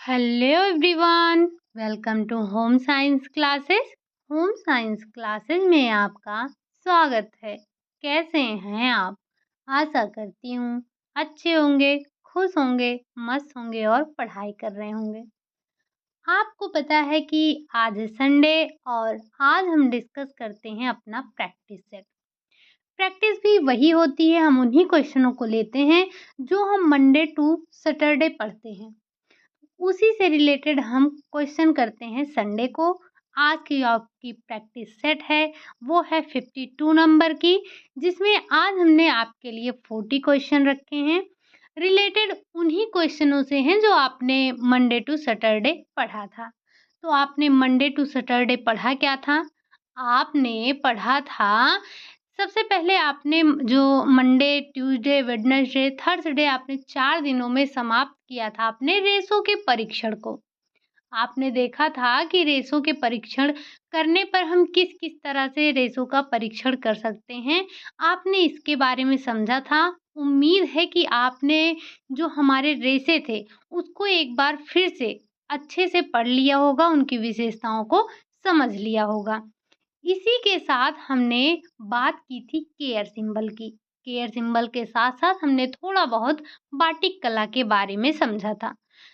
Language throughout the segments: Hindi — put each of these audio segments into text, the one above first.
Hello everyone, welcome to home science classes. Home science classes में आपका स्वागत है। कैसे हैं आप? आशा करती हूँ अच्छे होंगे, खुश होंगे, मस्त होंगे और पढ़ाई कर रहे होंगे। आपको पता है कि आज है संडे और आज हम डिस्कस करते हैं अपना प्रैक्टिस सेट। प्रैक्टिस भी वही होती है, हम उन्हीं क्वेश्चनों को लेते हैं जो हम मंडे टू सैटरडे पढ़ते हैं। उसी से रिलेटेड हम क्वेश्चन करते हैं संडे को। आज की आपकी प्रैक्टिस सेट है वो है 52 नंबर की, जिसमें आज हमने आपके लिए 40 क्वेश्चन रखे हैं। रिलेटेड उन्हीं क्वेश्चनों से हैं जो आपने मंडे टू सैटरडे पढ़ा था। तो आपने मंडे टू सैटरडे पढ़ा क्या था? आपने पढ़ा था सबसे पहले आपने जो मंडे, ट्यूसडे, वेडनेसडे, थर्सडे आपने 4 दिनों में समाप्त किया था अपने रेसों के परीक्षण को। आपने देखा था कि रेसों के परीक्षण करने पर हम किस-किस तरह से रेसों का परीक्षण कर सकते हैं, आपने इसके बारे में समझा था। उम्मीद है कि आपने जो हमारे रेसे थे, उसको एक बार फिर से अच्छे से पढ़ लिया होगा, उनकी विशेषताओं को समझ लिया होगा। इसी के साथ हमने बात की थी केयर सिंबल की। केयर सिंबल के साथ-साथ हमने थोड़ा बहुत बाटिक कला के बारे में समझा था।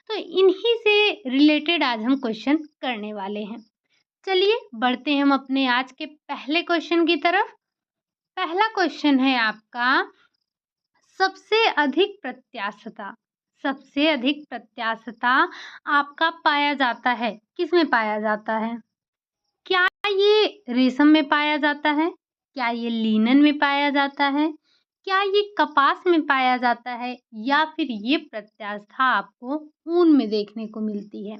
तो इन्हीं से रिलेटेड आज हम क्वेश्चन करने वाले हैं। चलिए बढ़ते हैं हम अपने आज के पहले क्वेश्चन की तरफ। पहला क्वेश्चन है आपका, सबसे अधिक प्रत्याशता। सबसे अधिक प्रत्याशता आपका पाया जाता है, किसमें पाया जाता है? क्या ये रेशम में पाया जाता है? क्या ये लिनन में पाया जाता है? क्या ये कपास में पाया जाता है? या फिर ये प्रत्यास्था आपको ऊन में देखने को मिलती है?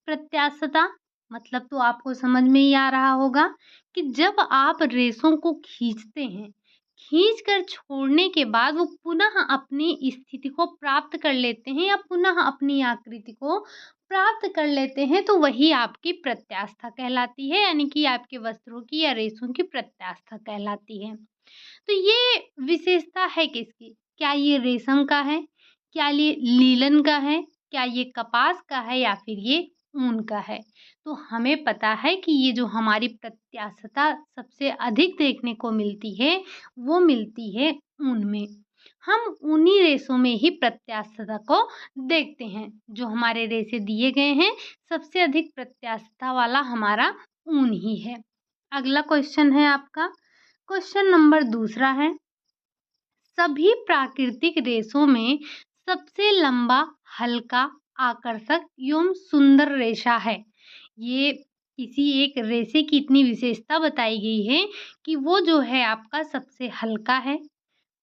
प्रत्यास्थता मतलब तो आपको समझ में ही आ रहा होगा कि जब आप रेशों को खींचते हैं, खींच कर छोड़ने के बाद वो पुनः अपनी स्थिति को प्राप्त कर लेते हैं या पुनः अपनी आकृति को प्राप्त कर लेते हैं, तो वही आपकी प्रत्यास्था कहलाती है, यानी कि आपके वस्त्रों की या रेशों की प्रत्यास्था कहलाती है। तो ये विशेषता है किसकी? क्या ये रेशम का है? क्या ये लीलन का है? क्या ये कपास का है या फिर ये ऊन का है? तो हमें पता है कि ये जो हमारी प्रत्यास्थता सबसे अधिक देखने को मिलती है, वो मिलती है ऊन में। हम ऊनी रेशों में ही प्रत्यास्थता को देखते हैं। जो हमारे रेशे दिए गए हैं, सबसे अधिक प्रत्यास्थता वाला हमारा ऊन ही है। अगला क्वेश्चन है आपका, क्वेश्चन नंबर दूसरा है, सभी प्राकृतिक रेशों में सबसे लंबा, हल्का, आकर्षक एवं सुंदर रेशा है। ये किसी एक रेशे की इतनी विशेषता बताई गई है कि वो जो है आपका सबसे हल्का है,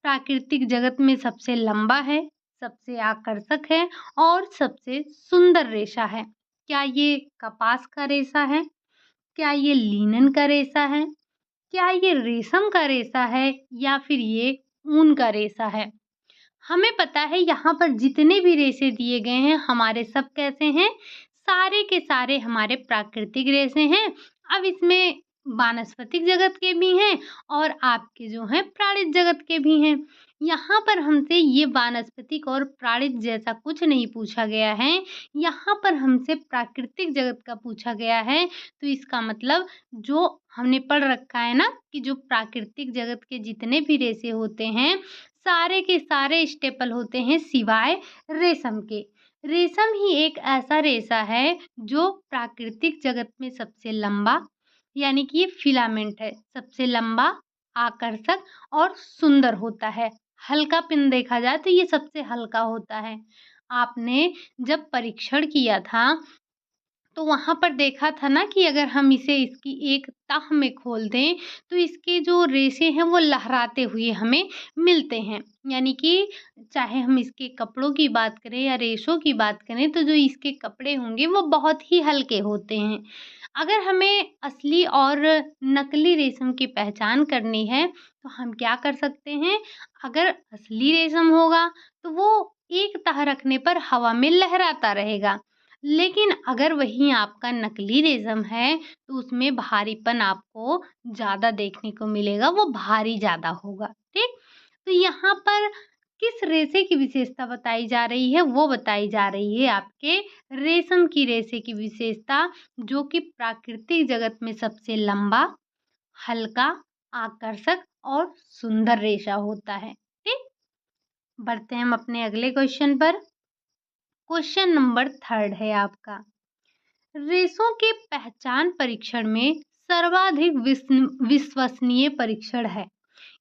प्राकृतिक जगत में सबसे लंबा है, सबसे आकर्षक है और सबसे सुंदर रेशा है। क्या ये कपास का रेशा है? क्या ये लिनन का रेशा है? क्या ये रेशम का रेशा है या फिर ये ऊन का रेशा है? हमें पता है यहाँ पर जितने भी रेशे दिए गए हैं हमारे सब कैसे हैं? सारे के सारे हमारे प्राकृतिक रेशे हैं। अब इसमें वानस्पतिक जगत के भी हैं और आपके जो हैं प्राणिज जगत के भी हैं। यहाँ पर हमसे ये वानस्पतिक और प्राणिज जैसा कुछ नहीं पूछा गया है। यहाँ पर हमसे प्राकृतिक जगत का पूछा गया है। तो इसका मतलब जो हमने पढ़ रखा है ना कि जो प्राकृतिक जगत के जितने भी रेशे होते हैं, सारे के सारे स्टेपल होते हैं सिवाय रेशम के। रेशम ही एक ऐसा रेशा है जो प्राकृतिक जगत में सबसे लंबा, यानी कि ये फिलामेंट है, सबसे लंबा, आकर्षक और सुंदर होता है। हल्का पिन देखा जाए तो ये सबसे हल्का होता है। आपने जब परीक्षण किया था तो वहाँ पर देखा था ना कि अगर हम इसे इसकी एक तह में खोल दें, तो इसके जो रेशे हैं वो लहराते हुए हमें मिलते हैं। यानी कि चाहे हम इसके कपड़ों की बात करें या रेशों की बात करें, तो जो इसके कपड़े होंगे वो बहुत ही हल्के होते हैं। अगर हमें असली और नकली रेशम की पहचान करनी है, तो हम क्या कर सकते हैं? अगर असली रेशम होगा, तो वो एक तह रखने पर हवा में लहराता रहेगा। लेकिन अगर वही आपका नकली रेशम है, तो उसमें भारीपन आपको ज़्यादा देखने को मिलेगा, वो भारी ज़्यादा होगा, ठीक? तो यहाँ पर किस रेशे की विशेषता बताई जा रही है? वो बताई जा रही है आपके रेशम की रेशे की विशेषता, जो कि प्राकृतिक जगत में सबसे लंबा, हल्का, आकर्षक और सुंदर रेशा होता है। ठीक, बढ़ते हैं हम अपने अगले क्वेश्चन पर। क्वेश्चन नंबर 3 है आपका, रेशों के पहचान परीक्षण में सर्वाधिक विश्वसनीय परीक्षण है।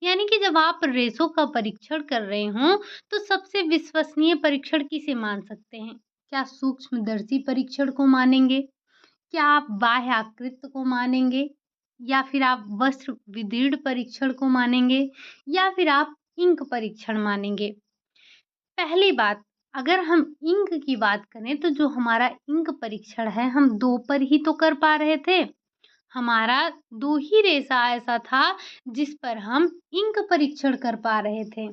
यानी कि जब आप रेशों का परीक्षण कर रहे हो तो सबसे विश्वसनीय परीक्षण किसे मान सकते हैं? क्या सूक्ष्मदर्शी परीक्षण को मानेंगे? क्या आप बाह्य आकृति को मानेंगे? या फिर आप वस्त्र विदीर्ण परीक्षण को मानेंगे? या फिर आप इंक परीक्षण मानेंगे? पहली बात, अगर हम इंक की बात करें तो जो हमारा इंक परीक्षण है हम 2 पर ही तो कर पा रहे थे। हमारा 2 ही रेशा ऐसा था जिस पर हम इंक परीक्षण कर पा रहे थे।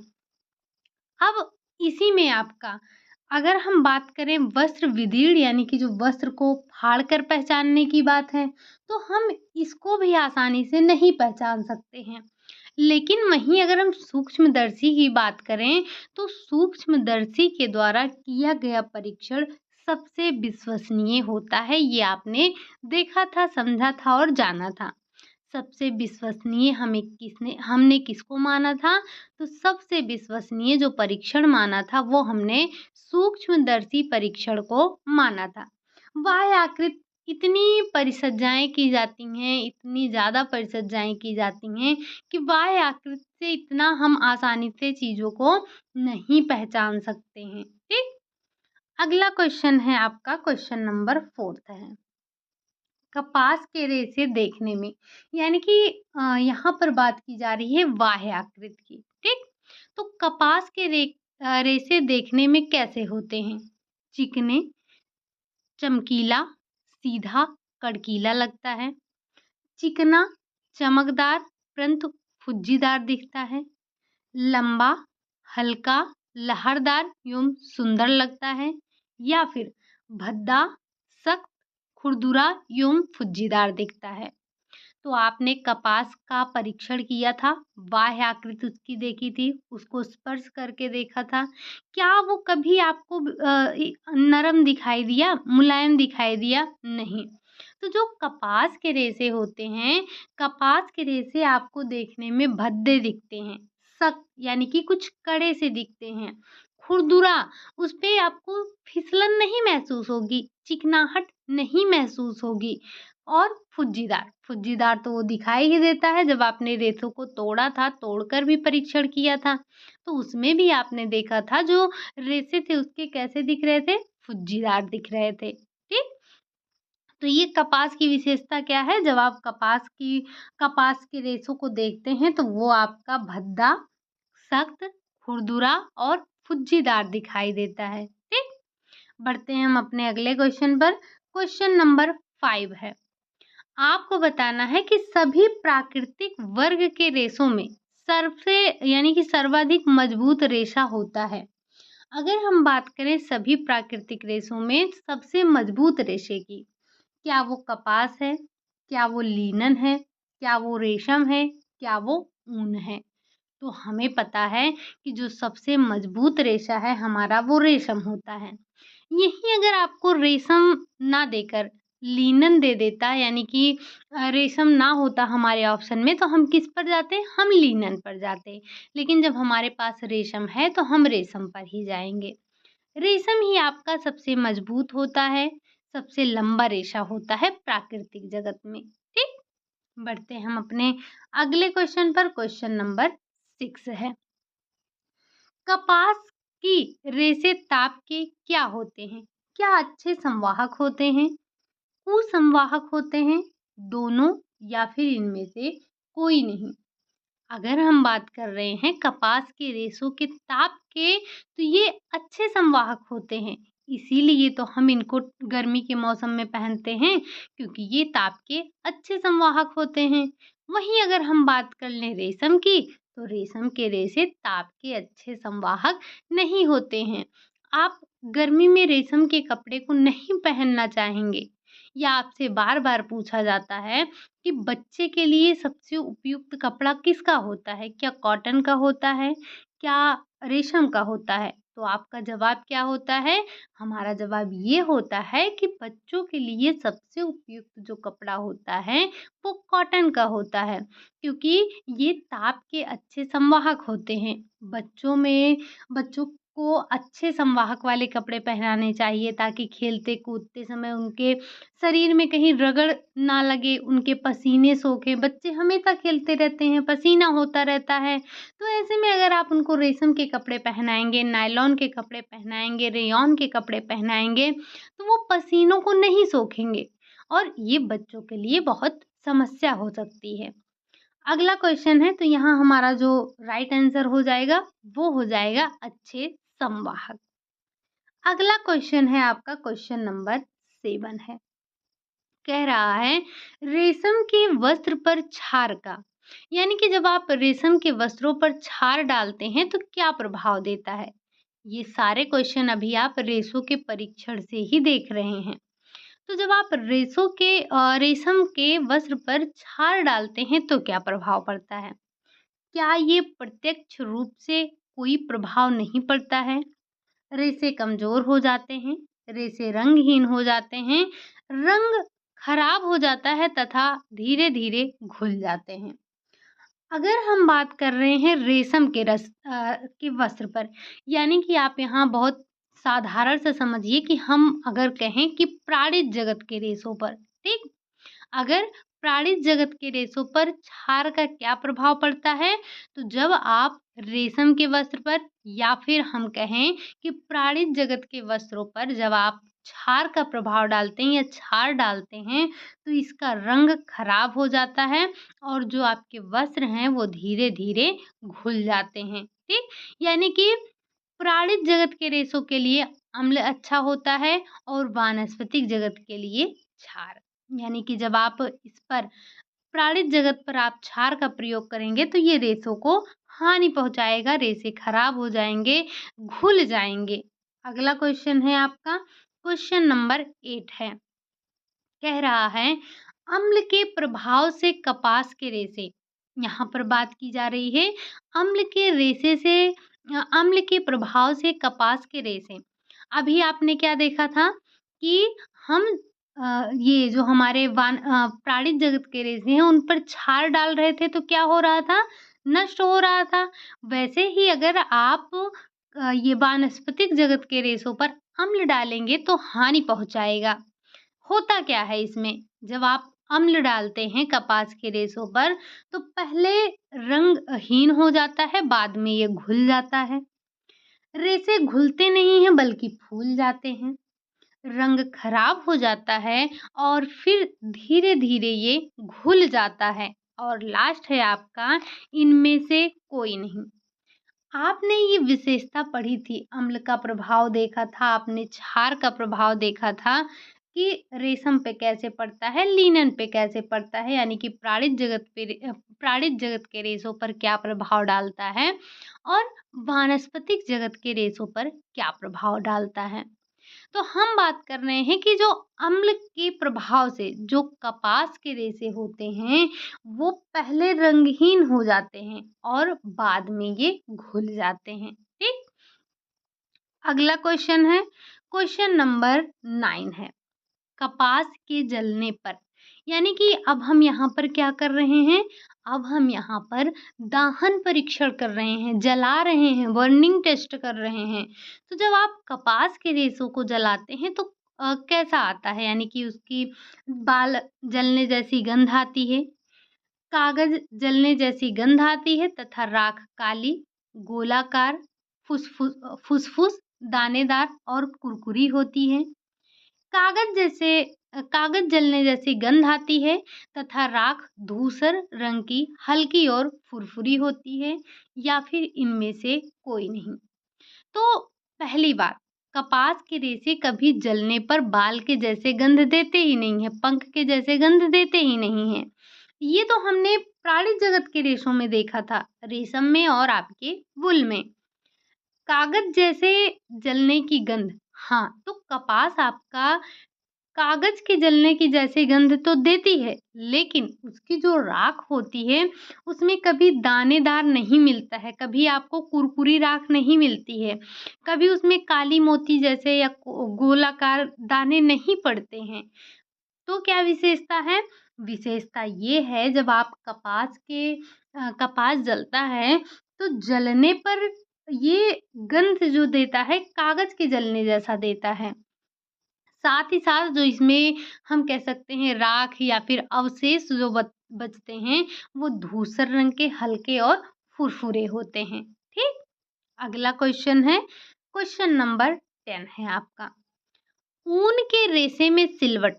अब इसी में आपका, अगर हम बात करें वस्त्र विदीर्ण यानी कि जो वस्त्र को फाड़ कर पहचानने की बात है, तो हम इसको भी आसानी से नहीं पहचान सकते हैं। लेकिन वहीं अगर हम सूक्ष्मदर्शी की बात करें, तो सूक्ष्मदर्शी के द्वारा किया गया परीक्षण सबसे विश्वसनीय होता है। ये आपने देखा था, समझा था और जाना था। सबसे विश्वसनीय हमने किसको माना था? तो सबसे विश्वसनीय जो परीक्षण माना था वो हमने सूक्ष्मदर्शी परीक्षण को माना था। बाह्य आकृति इतनी परिसज्जाएँ की जाती हैं, इतनी ज़्यादा परिसज्जाएँ की जाती हैं कि बाह्य आकृति से इतना हम आसानी से चीज़ों को नहीं पहचान सकते हैं। ठीक? अगला क्वेश्चन है आपका, क्वेश्चन नंबर 4 है। कपास के रेशे देखने में, यानी कि यहाँ पर बात की जा रही है बाह्य आकृति की। ठीक, तो कपास के रेशे देखने में कैसे होते हैं? चिकने, चमकीला, सीधा, कड़कीला लगता है। चिकना, चमकदार परंतु फुज्जीदार दिखता है। लंबा, हल्का, लहरदार एवं सुंदर लगता है। या फिर भद्दा, सख्त, खुरदुरा एवं फुज्जीदार दिखता है। तो आपने कपास का परीक्षण किया था, बाह्य आकृति उसकी देखी थी, उसको स्पर्श करके देखा था। क्या वो कभी आपको नरम दिखाई दिया, मुलायम दिखाई दिया? नहीं। तो जो कपास के रेशे होते हैं, कपास के रेशे आपको देखने में भद्दे दिखते हैं, सख्त यानी कि कुछ कड़े से दिखते हैं। खुरदुरा, उसपे आपको फिसलन नहीं महसूस होगी, चिकनाहट नहीं महसूस होगी। और फुज्जीदार, फुज्जीदार तो वो दिखाई ही देता है। जब आपने रेशों को तोड़ा था, तोड़कर भी परीक्षण किया था, तो उसमें भी आपने देखा था जो रेशे थे उसके कैसे दिख रहे थे? फुज्जीदार दिख रहे थे। ठीक? तो ये कपास की विशेषता क्या है? जब आप कपास के रेशों को देखते हैं तो वो आपका भद्दा, सख्त, खुरदुरा और फुज्जीदार दिखाई देता है। ठीक? बढ़ते हैं हम अपने अगले क्वेश्चन पर। क्वेश्चन नंबर 5 है। आपको बताना है कि सभी प्राकृतिक वर्ग के रेशों में सबसे यानी कि सर्वाधिक मजबूत रेशा होता है। अगर हम बात करें सभी प्राकृतिक रेशों में सबसे मजबूत रेशे की, क्या वो कपास है? क्या वो लिनन है? क्या वो रेशम है? क्या वो ऊन है? तो हमें पता है कि जो सबसे मजबूत रेशा है हमारा वो रेशम होता है। यही अगर आपको रेशम ना देकर लिनन दे देता, यानी कि रेशम ना होता हमारे ऑप्शन में, तो हम किस पर जाते? हम लिनन पर जाते। लेकिन जब हमारे पास रेशम है तो हम रेशम पर ही जाएंगे। रेशम ही आपका सबसे मजबूत होता है, सबसे लंबा रेशा होता है प्राकृतिक जगत में। ठीक, बढ़ते हैं हम अपने अगले क्वेश्चन पर। क्वेश्चन नंबर 6 है, कपास की रेशे ताप के क्या होते हैं? क्या अच्छे संवाहक होते हैं, कुसंवाहक होते हैं, दोनों, या फिर इनमें से कोई नहीं? अगर हम बात कर रहे हैं कपास के रेशों के ताप के, तो ये अच्छे संवाहक होते हैं। इसीलिए तो हम इनको गर्मी के मौसम में पहनते हैं, क्योंकि ये ताप के अच्छे संवाहक होते हैं। वहीं अगर हम बात कर लें रेशम की, तो रेशम के रेशे ताप के अच्छे संवाहक नहीं होते हैं। आप गर्मी में रेशम के कपड़े को नहीं पहनना चाहेंगे। या आपसे बार बार पूछा जाता है कि बच्चे के लिए सबसे उपयुक्त कपड़ा किसका होता है? क्या कॉटन का होता है? क्या रेशम का होता है? तो आपका जवाब क्या होता है? हमारा जवाब ये होता है कि बच्चों के लिए सबसे उपयुक्त जो कपड़ा होता है, वो कॉटन का होता है, क्योंकि ये ताप के अच्छे संवाहक होते हैं। बच्चों को अच्छे संवाहक वाले कपड़े पहनाने चाहिए ताकि खेलते-कूदते समय उनके शरीर में कहीं रगड़ ना लगे, उनके पसीने सोखें। बच्चे हमेशा खेलते रहते हैं, पसीना होता रहता है, तो ऐसे में अगर आप उनको रेशम के कपड़े पहनाएँगे, नायलॉन के कपड़े पहनाएँगे, रेयॉन के कपड़े पहनाएँगे, तो वो पसीनों को नहीं सोखेंगे और ये बच्चों के लिए बहुत समस्या हो सकती है। अगला क्वेश्चन है, तो यहाँ हमारा जो राइट आंसर हो जाएगा, वो हो जाएगा अच्छे संवाहक। अगला क्वेश्चन है आपका क्वेश्चन नंबर 7 है। कह रहा है रेशम के वस्त्र पर क्षार का, यानी कि जब आप रेशम के वस्त्रों पर क्षार डालते हैं तो क्या प्रभाव देता है? ये सारे क्वेश्चन अभी आप रेशों के परीक्षण से ही देख रहे हैं। तो जब आप रेशम के वस्त्र पर क्षार डालते हैं तो क्या प्रभाव पड़ता है? क्या ये प्रत्यक्ष रूप से कोई प्रभाव नहीं पड़ता है? रेशे कमज़ोर हो जाते हैं, रेशे रंगहीन हो जाते हैं, रंग खराब हो जाता है तथा धीरे-धीरे घुल जाते हैं। अगर हम बात कर रहे हैं रेशम के वस्त्र पर, यानी कि आप यहाँ बहुत साधारण से समझिए कि हम अगर कहें कि प्राणिज जगत के रेशों पर, ठीक? अगर प्राणिज जगत के रेशों पर क्षार का क्या प्रभाव पड़ता है? तो जब आप रेशम के वस्त्र पर या फिर हम कहें कि प्राणिज जगत के वस्त्रों पर जब आप क्षार का प्रभाव डालते हैं या क्षार डालते हैं, तो इसका रंग खराब हो जाता है और जो आपके वस्त्र हैं, वो धीरे-धीरे घुल जाते हैं, ठीक? यानी कि प्राणिज जगत के रेशों के लिए अम्ल अच्छा होता है और वानस्पतिक जगत के लिए क्षार। यानी कि जब आप इस पर प्राणिज जगत पर आप क्षार का प्रयोग करेंगे तो ये रेशों को हानि पहुँचाएगा, रेशे खराब हो जाएँगे, घुल जाएँगे। अगला क्वेश्चन है आपका क्वेश्चन नंबर 8 है। कह रहा है अम्ल के प्रभाव से कपास के रेशे, यहाँ पर बात की जा रही है अम्ल के प्रभाव से कपास के रेशे। अभी आपने क्या देखा था कि हम ये जो हमारे प्राणिज जगत के रेशे हैं उन पर क्षार डाल रहे थे तो क्या हो रहा था? नष्ट हो रहा था। वैसे ही अगर आप ये वानस्पतिक जगत के रेशों पर अम्ल डालेंगे तो हानि पहुँचाएगा। होता क्या है इसमें? जब आप अम्ल डालते हैं कपास के रेशों पर, तो पहले रंगहीन हो जाता है, बाद में ये घुल जाता है। रेशे घुलते नहीं हैं बल्कि फूल जाते हैं, रंग खराब हो जाता है और फिर धीरे-धीरे ये घुल जाता है और लास्ट है आपका इनमें से कोई नहीं। आपने ये विशेषता पढ़ी थी, अम्ल का प्रभाव देखा था, आपने क्षार का प्रभाव देखा था कि रेशम पे कैसे पड़ता है, लिनन पे कैसे पड़ता है, यानी कि प्राणिज जगत के रेशों पर क्या प्रभाव डालता है और वानस्पतिक जगत के रेशों पर क्या प्रभाव डालता है। तो हम बात कर रहे हैं कि जो अम्ल के प्रभाव से जो कपास के रेशे होते हैं, वो पहले रंगहीन हो जाते हैं और बाद में ये घुल जाते हैं, ठीक? अगला क्वेश्चन है, क्वेश्चन नंबर 9 है, कपास के जलने पर। यानी कि अब हम यहाँ पर क्या कर रहे हैं? अब हम यहाँ पर दाहन परीक्षण कर रहे हैं, जला रहे हैं, बर्निंग टेस्ट कर रहे हैं। तो जब आप कपास के रेशों को जलाते हैं तो कैसा आता है? यानी कि उसकी बाल जलने जैसी गंध आती है, कागज़ जलने जैसी गंध आती है तथा राख काली, गोलाकार, फुसफुस, दानेदार और कुरकुरी होती है। कागज़ जलने जैसी गंध आती है तथा राख धूसर रंग की हल्की और फुरफुरी होती है या फिर इनमें से कोई नहीं। तो पहली बात, कपास के रेशे कभी जलने पर बाल के जैसे गंध देते ही नहीं हैं, पंख के जैसे गंध देते ही नहीं हैं। ये तो हमने प्राणिज जगत के रेशों में देखा था, रेशम में और आपके वूल में। कागज़ जैसे जलने की गंध, हाँ, तो कपास आपका कागज के जलने की जैसी गंध तो देती है, लेकिन उसकी जो राख होती है उसमें कभी दानेदार नहीं मिलता है, कभी आपको कुरकुरी राख नहीं मिलती है, कभी उसमें काली मोती जैसे या गोलाकार दाने नहीं पड़ते हैं। तो क्या विशेषता है? विशेषता ये है, जब आप कपास जलता है तो जलने पर ये गंध जो देता है कागज के जलने जैसा देता है। साथ ही साथ जो इसमें हम कह सकते हैं राख या फिर अवशेष जो बचते हैं वो धूसर रंग के हल्के और फुरफुरे होते हैं। ठीक। अगला क्वेश्चन है, क्वेश्चन नंबर 10 है आपका। ऊन के रेशे में सिलवट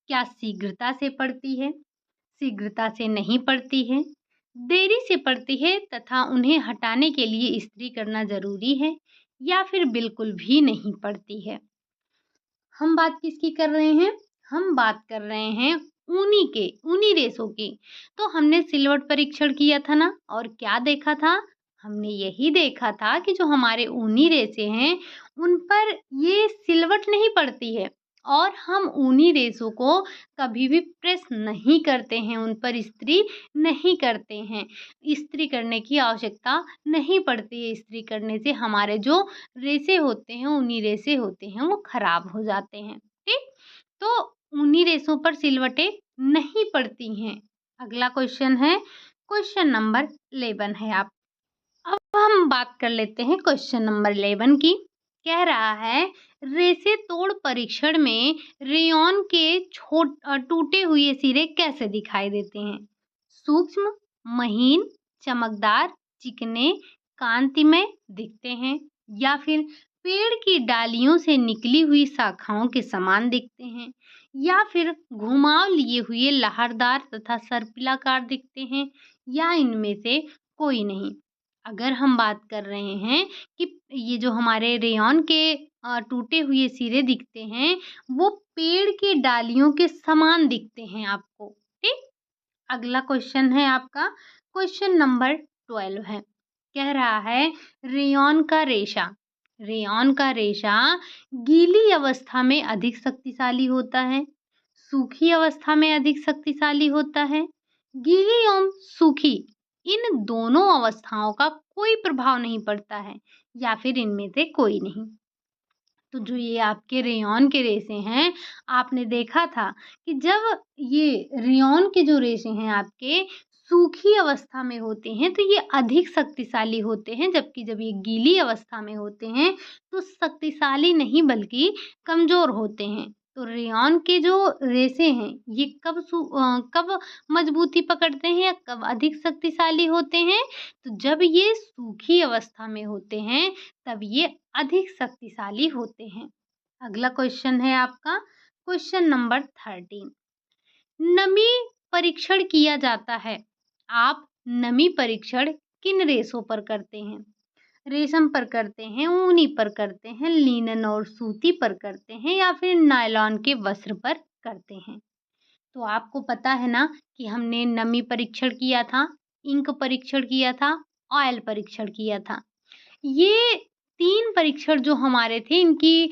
क्या शीघ्रता से पड़ती है, शीघ्रता से नहीं पड़ती है, देरी से पड़ती है तथा उन्हें हटाने के लिए इस्त्री करना जरूरी है, या फिर बिल्कुल भी नहीं पड़ती है? हम बात किसकी कर रहे हैं? हम बात कर रहे हैं ऊनी रेशों की। तो हमने सिलवट परीक्षण किया था ना, और क्या देखा था? हमने यही देखा था कि जो हमारे ऊनी रेशे हैं उन पर ये सिलवट नहीं पड़ती है, और हम ऊनी रेशों को कभी भी प्रेस नहीं करते हैं, उन पर इस्त्री नहीं करते हैं। इस्त्री करने की आवश्यकता नहीं पड़ती है। इस्त्री करने से हमारे जो रेशे होते हैं, ऊनी रेशे होते हैं, वो खराब हो जाते हैं। ठीक। तो ऊनी रेशों पर सिलवटें नहीं पड़ती हैं। अगला क्वेश्चन है, क्वेश्चन नंबर 11 है आप। अब हम बात कर लेते हैं क्वेश्चन नंबर 11 की। कह रहा है, रेशे तोड़ परीक्षण में रेयॉन के टूटे हुए सिरे कैसे दिखाई देते हैं? सूक्ष्म, महीन, चमकदार, चिकने, कांतिमय दिखते हैं, या फिर पेड़ की डालियों से निकली हुई शाखाओं के समान दिखते हैं, या फिर घुमाव लिए हुए लहरदार तथा सर्पिलाकार दिखते हैं, या इनमें से कोई नहीं? अगर हम बात कर रहे हैं कि ये जो हमारे रेयॉन के टूटे हुए सिरे दिखते हैं, वो पेड़ की डालियों के समान दिखते हैं आपको। ठीक। अगला क्वेश्चन है आपका, क्वेश्चन नंबर 12 है। कह रहा है, रेयॉन का रेशा रेयॉन का रेशा गीली अवस्था में अधिक शक्तिशाली होता है, सूखी अवस्था में अधिक शक्तिशाली होता है, गीली एवं सूखी इन दोनों अवस्थाओं का कोई प्रभाव नहीं पड़ता है, या फिर इनमें से कोई नहीं? तो जो ये आपके रेयॉन के रेशे हैं, आपने देखा था कि जब ये रेयॉन के जो रेशे हैं आपके सूखी अवस्था में होते हैं तो ये अधिक शक्तिशाली होते हैं, जबकि जब ये गीली अवस्था में होते हैं तो शक्तिशाली नहीं बल्कि कमज़ोर होते हैं। तो रेयॉन के जो रेशे हैं ये कब मजबूती पकड़ते हैं या कब अधिक शक्तिशाली होते हैं? तो जब ये सूखी अवस्था में होते हैं तब ये अधिक शक्तिशाली होते हैं। अगला क्वेश्चन है आपका, क्वेश्चन नंबर 13। नमी परीक्षण किया जाता है। आप नमी परीक्षण किन रेशों पर करते हैं? रेशम पर करते हैं, ऊनी पर करते हैं, लिनन और सूती पर करते हैं, या फिर नायलॉन के वस्त्र पर करते हैं? तो आपको पता है ना कि हमने नमी परीक्षण किया था, इंक परीक्षण किया था, ऑयल परीक्षण किया था। ये 3 परीक्षण जो हमारे थे इनकी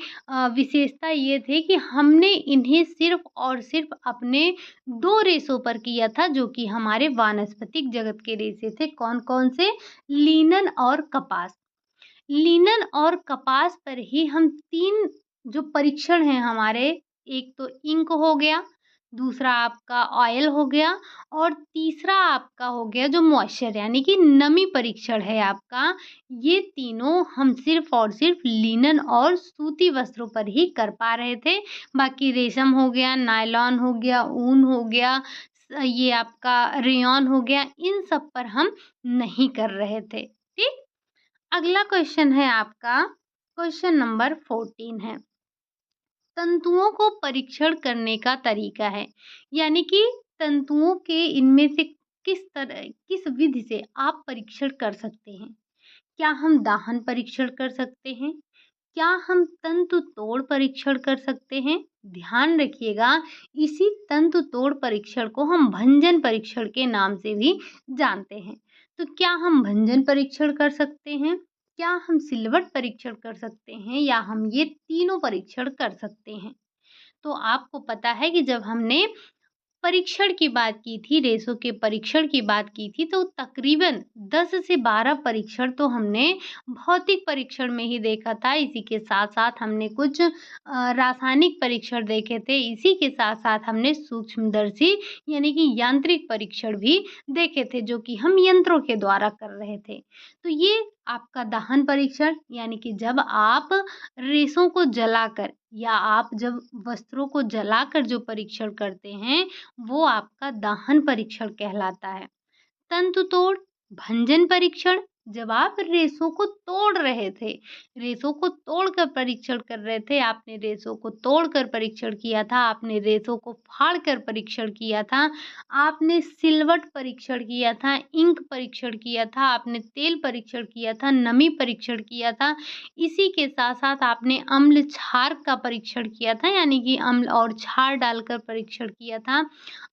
विशेषता ये थे कि हमने इन्हें सिर्फ़ और सिर्फ़ अपने 2 रेशों पर किया था, जो कि हमारे वानस्पतिक जगत के रेशे थे। कौन-कौन से? लिनन और कपास। लिनन और कपास पर ही हम 3 जो परीक्षण हैं हमारे, एक तो इंक हो गया, दूसरा आपका ऑयल हो गया, और तीसरा आपका हो गया जो मॉइस्चर यानी कि नमी परीक्षण है आपका। ये तीनों हम सिर्फ़ और सिर्फ़ लिनन और सूती वस्त्रों पर ही कर पा रहे थे। बाकी रेशम हो गया, नायलॉन हो गया, ऊन हो गया, ये आपका रेयॉन हो गया, इन सब पर हम नहीं कर रहे थे। ठीक? अगला क्वेश्चन है आपका, क्वेश्चन नंबर 14 है। तंतुओं को परीक्षण करने का तरीका है, यानी कि तंतुओं के इनमें से किस विधि से आप परीक्षण कर सकते हैं? क्या हम दाहन परीक्षण कर सकते हैं? क्या हम तंतु तोड़ परीक्षण कर सकते हैं? ध्यान रखिएगा, इसी तंतु तोड़ परीक्षण को हम भंजन परीक्षण के नाम से भी जानते हैं। तो क्या हम भंजन परीक्षण कर सकते हैं? क्या हम सिलवट परीक्षण कर सकते हैं, या हम ये तीनों परीक्षण कर सकते हैं? तो आपको पता है कि जब हमने परीक्षण की बात की थी, रेशों के परीक्षण की बात की थी, तो तकरीबन 10 से 12 परीक्षण तो हमने भौतिक परीक्षण में ही देखा था। इसी के साथ-साथ हमने कुछ रासायनिक परीक्षण देखे थे। इसी के साथ-साथ हमने सूक्ष्मदर्शी यानी कि यांत्रिक परीक्षण भी देखे थे, जो कि हम यंत्रों के द्वारा कर रहे थे। तो ये आपका दहन परीक्षण यानी कि जब आप रेशों को जलाकर या आप जब वस्त्रों को जलाकर जो परीक्षण करते हैं, वो आपका दाहन परीक्षण कहलाता है। तंतु तोड़ भंजन परीक्षण जब आप रेशों को तोड़ रहे थे, रेशों को तोड़कर परीक्षण कर रहे थे, आपने रेशों को तोड़कर परीक्षण किया था, आपने रेशों को फाड़कर परीक्षण किया था, आपने सिलवट परीक्षण किया था, इंक परीक्षण किया था, आपने तेल परीक्षण किया था, नमी परीक्षण किया था। इसी के साथ-साथ आपने अम्ल क्षार का परीक्षण किया था, यानी कि अम्ल और क्षार डालकर परीक्षण किया था।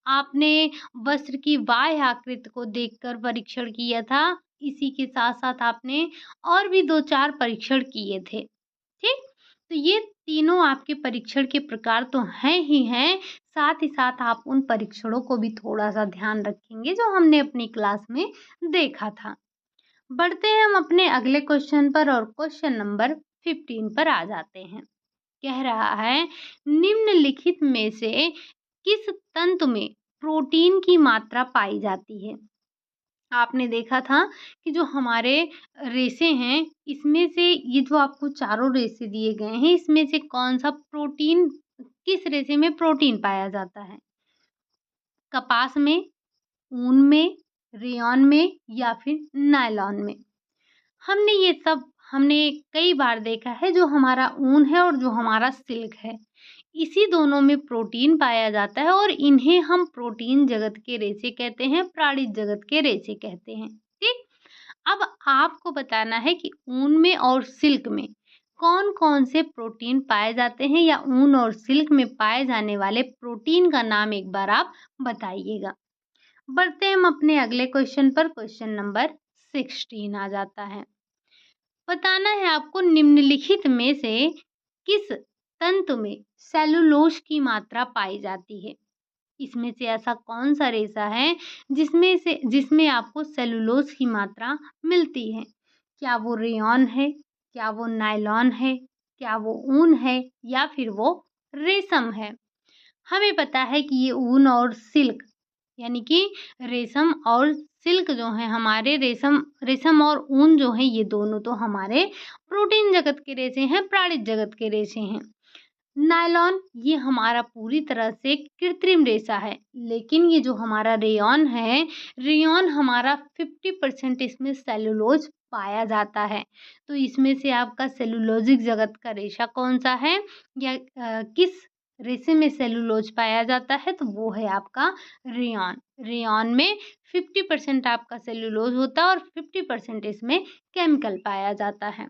आपने वस्त्र की बाह्य आकृति को देखकर परीक्षण किया था। इसी के साथ-साथ आपने और भी 2-4 परीक्षण किए थे, ठीक? तो ये तीनों आपके परीक्षण के प्रकार तो हैं ही हैं, साथ ही साथ आप उन परीक्षणों को भी थोड़ा-सा ध्यान रखेंगे जो हमने अपनी क्लास में देखा था। बढ़ते हैं हम अपने अगले क्वेश्चन पर और क्वेश्चन नंबर 15 पर आ जाते हैं। कह रहा है निम्नलिखित में से किस तंतु में प्रोटीन की मात्रा पाई जाती है? आपने देखा था कि जो हमारे रेशे हैं, इसमें से ये जो आपको चारों रेशे दिए गए हैं, इसमें से कौन-सा प्रोटीन किस रेशे में प्रोटीन पाया जाता है? कपास में, ऊन में, रेयॉन में या फिर नायलॉन में? हमने कई बार देखा है जो हमारा ऊन है और जो हमारा सिल्क है, इसी दोनों में प्रोटीन पाया जाता है और इन्हें हम प्रोटीन जगत के रेशे कहते हैं, प्राणिज जगत के रेशे कहते हैं, ठीक? अब आपको बताना है कि ऊन में और सिल्क में कौन-कौन से प्रोटीन पाए जाते हैं या ऊन और सिल्क में पाए जाने वाले प्रोटीन का नाम एक बार आप बताइएगा। बढ़ते हैं हम अपने अगले क्वेश्चन पर, क्वेश्चन नंबर 16 आ जाता है। बताना है आपको निम्नलिखित में से किस तंतु में सेलुलोज की मात्रा पाई जाती है? इसमें से ऐसा कौन-सा रेशा है जिसमें आपको सेलुलोज की मात्रा मिलती है? क्या वो रेयॉन है? क्या वो नायलॉन है? क्या वो ऊन है या फिर वो रेशम है? हमें पता है कि ये ऊन और सिल्क यानी कि रेशम और सिल्क जो है हमारे रेशम और ऊन जो है ये दोनों तो हमारे प्रोटीन जगत के रेशे हैं, प्राणिज जगत के रेशे हैं। नायलॉन ये हमारा पूरी तरह से कृत्रिम रेशा है, लेकिन ये जो हमारा रेयॉन है, रेयॉन हमारा 50% इसमें सेलुलोज पाया जाता है। तो इसमें से आपका सेलुलोजिक जगत का रेशा कौन-सा है या किस रेशे में सेलुलोज पाया जाता है? तो वो है आपका रेयॉन। रेयॉन में 50% आपका सेलुलोज होता है और 50% इसमें केमिकल पाया जाता है।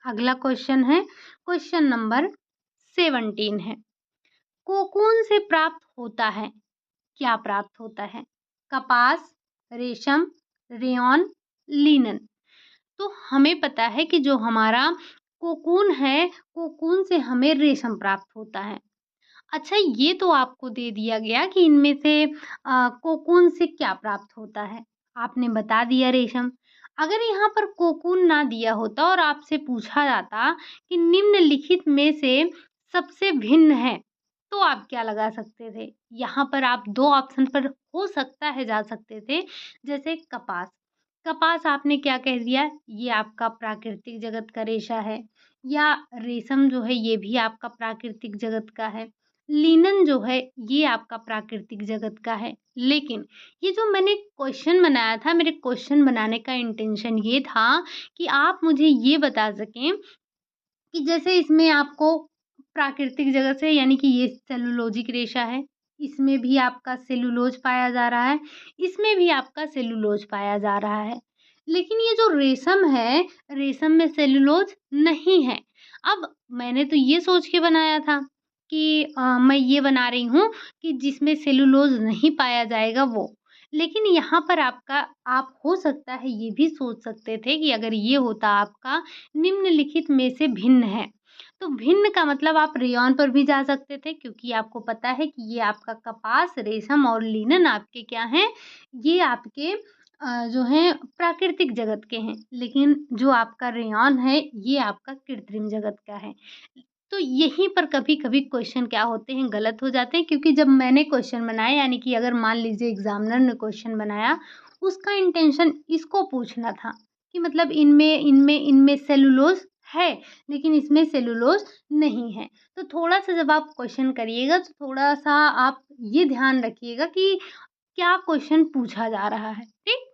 अगला क्वेश्चन है, क्वेश्चन नंबर 17 है। कोकून से प्राप्त होता है, क्या प्राप्त होता है? कपास, रेशम, रेयॉन, लिनन। तो हमें पता है कि जो हमारा कोकून है, कोकून से हमें रेशम प्राप्त होता है। अच्छा ये तो आपको दे दिया गया कि इनमें से कोकून से क्या प्राप्त होता है। आपने बता दिया रेशम। अगर यहाँ पर कोकून ना दिया होता और आपसे पूछा जाता कि निम्नलिखित में से सबसे भिन्न है, तो आप क्या लगा सकते थे? यहाँ पर आप 2 ऑप्शन पर हो सकता है जा सकते थे, जैसे कपास। कपास आपने क्या कह दिया? ये आपका प्राकृतिक जगत का रेशा है या रेशम जो है ये भी आपका प्राकृतिक जगत का है। लिनन जो है ये आपका प्राकृतिक जगत का है। लेकिन ये जो मैंने क्वेश्चन बनाया था, मेरे क्वेश्चन बनाने का इंटेंशन ये था कि आप मुझे ये बता सकें कि जैसे इसमें आपको प्राकृतिक जगत से यानी कि ये सेलुलोजिक रेशा है, इसमें भी आपका सेलुलोज पाया जा रहा है, इसमें भी आपका सेलुलोज पाया जा रहा है। लेकिन ये जो रेशम है, रेशम में सेलुलोज नहीं है। अब मैंने तो ये सोच के बनाया था कि मैं ये बना रही हूँ कि जिसमें सेलुलोज नहीं पाया जाएगा वो। लेकिन यहाँ पर आप हो सकता है ये भी सोच सकते थे कि अगर ये होता आपका निम्नलिखित में से भिन्न है, तो भिन्न का मतलब आप रेयॉन पर भी जा सकते थे, क्योंकि आपको पता है कि ये आपका कपास, रेशम और लिनन आपके क्या हैं, ये आपके जो हैं प्राकृतिक जगत के हैं, लेकिन जो आपका रेयॉन है ये आपका कृत्रिम जगत का है। तो यहीं पर कभी-कभी क्वेश्चन क्या होते हैं, गलत हो जाते हैं, क्योंकि जब मैंने क्वेश्चन बनाया, यानी कि अगर मान लीजिए एग्ज़ामिनर ने क्वेश्चन बनाया, उसका इंटेंशन इसको पूछना था कि मतलब इनमें सेलुलोज़ है, लेकिन इसमें सेलुलोज़ नहीं है। तो थोड़ा-सा जब आप क्वेश्चन करिएगा तो थोड़ा-सा आप ये ध्यान रखिएगा कि क्या क्वेश्चन पूछा जा रहा है, ठीक?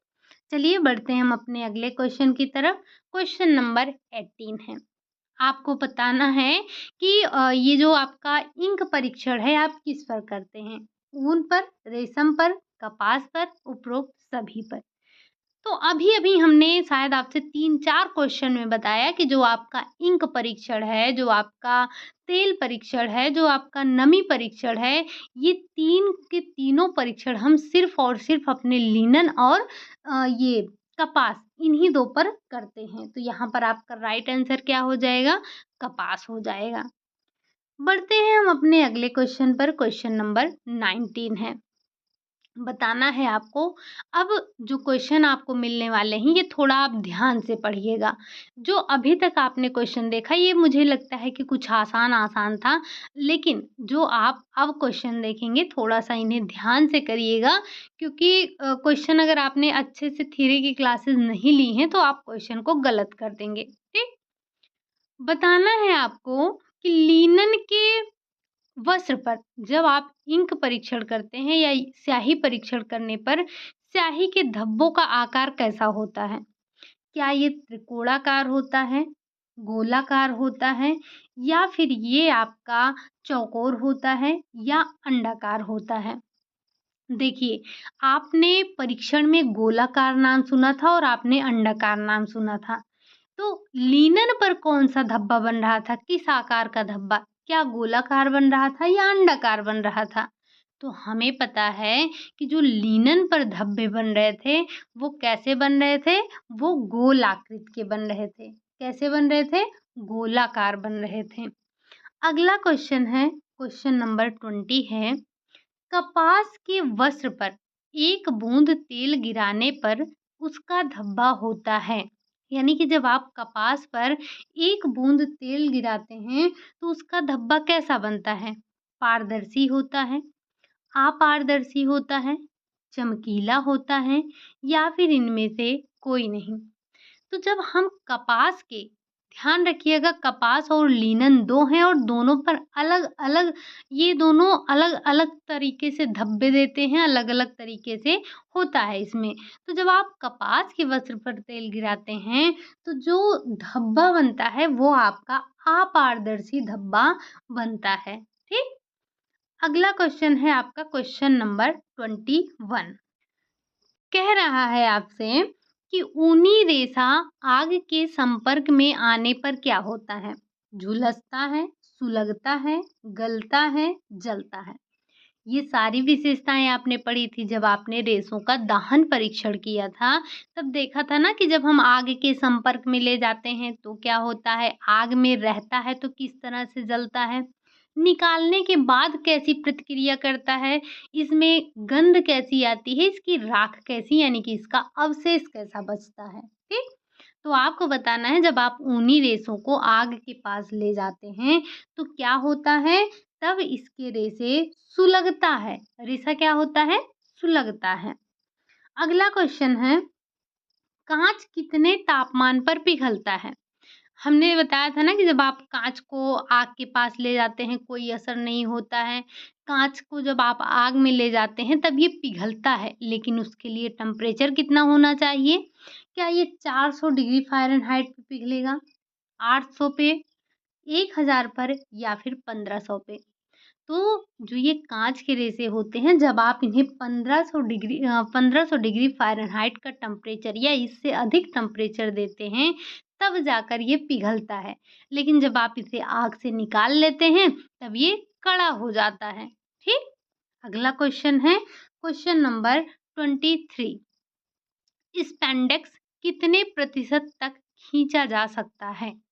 चलिए बढ़ते हैं हम अपने अगले क्वेश्चन की तरफ। क्वेश्चन नंबर 18 है। आपको बताना है कि ये जो आपका इंक परीक्षण है आप किस पर करते हैं? ऊन पर, रेशम पर, कपास पर, उपरोक्त सभी पर। तो अभी-अभी हमने शायद आपसे 3-4 क्वेश्चन में बताया कि जो आपका इंक परीक्षण है, जो आपका तेल परीक्षण है, जो आपका नमी परीक्षण है, ये 3 के तीनों परीक्षण हम सिर्फ़ और सिर्फ़ अपने लिनन और ये कपास इन्हीं 2 पर करते हैं। तो यहाँ पर आपका राइट आंसर क्या हो जाएगा? कपास हो जाएगा। बढ़ते हैं हम अपने अगले क्वेश्चन पर, क्वेश्चन नंबर 19 है। बताना है आपको। अब जो क्वेश्चन आपको मिलने वाले हैं, ये थोड़ा आप ध्यान से पढ़िएगा। जो अभी तक आपने क्वेश्चन देखा, ये मुझे लगता है कि कुछ आसान-आसान था, लेकिन जो आप अब क्वेश्चन देखेंगे, थोड़ा-सा इन्हें ध्यान से करिएगा, क्योंकि क्वेश्चन अगर आपने अच्छे से थ्योरी की क्लासेस नहीं ली हैं, तो आप क्वेश्चन को गलत कर देंगे। ठीक? बताना है आपको कि लिनन के वस्त्र पर जब आप इंक परीक्षण करते हैं या स्याही परीक्षण करने पर स्याही के धब्बों का आकार कैसा होता है? क्या ये त्रिकोणाकार होता है, गोलाकार होता है या फिर ये आपका चौकोर होता है या अंडाकार होता है? देखिए, आपने परीक्षण में गोलाकार नाम सुना था और आपने अंडाकार नाम सुना था। तो लिनन पर कौन-सा धब्बा बन रहा था? किस आकार का धब्बा? क्या गोलाकार बन रहा था या अंडाकार बन रहा था? तो हमें पता है कि जो लिनन पर धब्बे बन रहे थे, वो कैसे बन रहे थे? वो गोलाकृत के बन रहे थे। कैसे बन रहे थे? गोलाकार बन रहे थे। अगला क्वेश्चन है, क्वेश्चन नंबर 20 है। कपास के वस्त्र पर एक बूंद तेल गिराने पर उसका धब्बा होता है। यानी कि जब आप कपास पर एक बूंद तेल गिराते हैं तो उसका धब्बा कैसा बनता है? पारदर्शी होता है, अपारदर्शी होता है, चमकीला होता है या फिर इनमें से कोई नहीं। तो जब हम कपास के, ध्यान रखिएगा, कपास और लिनन 2 हैं और दोनों पर अलग-अलग, ये दोनों अलग-अलग तरीके से धब्बे देते हैं, अलग-अलग तरीके से होता है इसमें। तो जब आप कपास के वस्त्र पर तेल गिराते हैं, तो जो धब्बा बनता है वो आपका अपारदर्शी धब्बा बनता है। ठीक? अगला क्वेश्चन है आपका क्वेश्चन नंबर 21। कह रहा है आपसे कि ऊनी रेशा आग के संपर्क में आने पर क्या होता है? झुलसता है, सुलगता है, गलता है, जलता है। ये सारी विशेषताएं आपने पढ़ी थी जब आपने रेशों का दहन परीक्षण किया था। तब देखा था ना कि जब हम आग के संपर्क में ले जाते हैं तो क्या होता है, आग में रहता है तो किस तरह से जलता है, निकालने के बाद कैसी प्रतिक्रिया करता है, इसमें गंध कैसी आती है, इसकी राख कैसी, यानी कि इसका अवशेष कैसा बचता है। ठीक? तो आपको बताना है, जब आप ऊनी रेशों को आग के पास ले जाते हैं तो क्या होता है, तब इसके रेशे सुलगता है। रेशा क्या होता है? सुलगता है। अगला क्वेश्चन है, कांच कितने तापमान पर पिघलता है? हमने बताया था ना कि जब आप काँच को आग के पास ले जाते हैं, कोई असर नहीं होता है। काँच को जब आप आग में ले जाते हैं तब ये पिघलता है, लेकिन उसके लिए टेम्परेचर कितना होना चाहिए? क्या ये 400 डिग्री फ़ारेनहाइट पे पिघलेगा, 800 पे, 1000 पर या फिर 1500 पे? तो जो ये काँच के रेशे होते हैं, जब आप इन्हें 1500 डिग्री फ़ारेनहाइट का टेम्परेचर या इससे अधिक टेम्परेचर देते हैं, तब जाकर ये पिघलता है। लेकिन जब आप इसे आग से निकाल लेते हैं, तब ये कड़ा हो जाता है। ठीक? अगला क्वेश्चन है, क्वेश्चन नंबर 23 स्पेंडेक्स कितने प्रतिशत तक खींचा जा सकता है?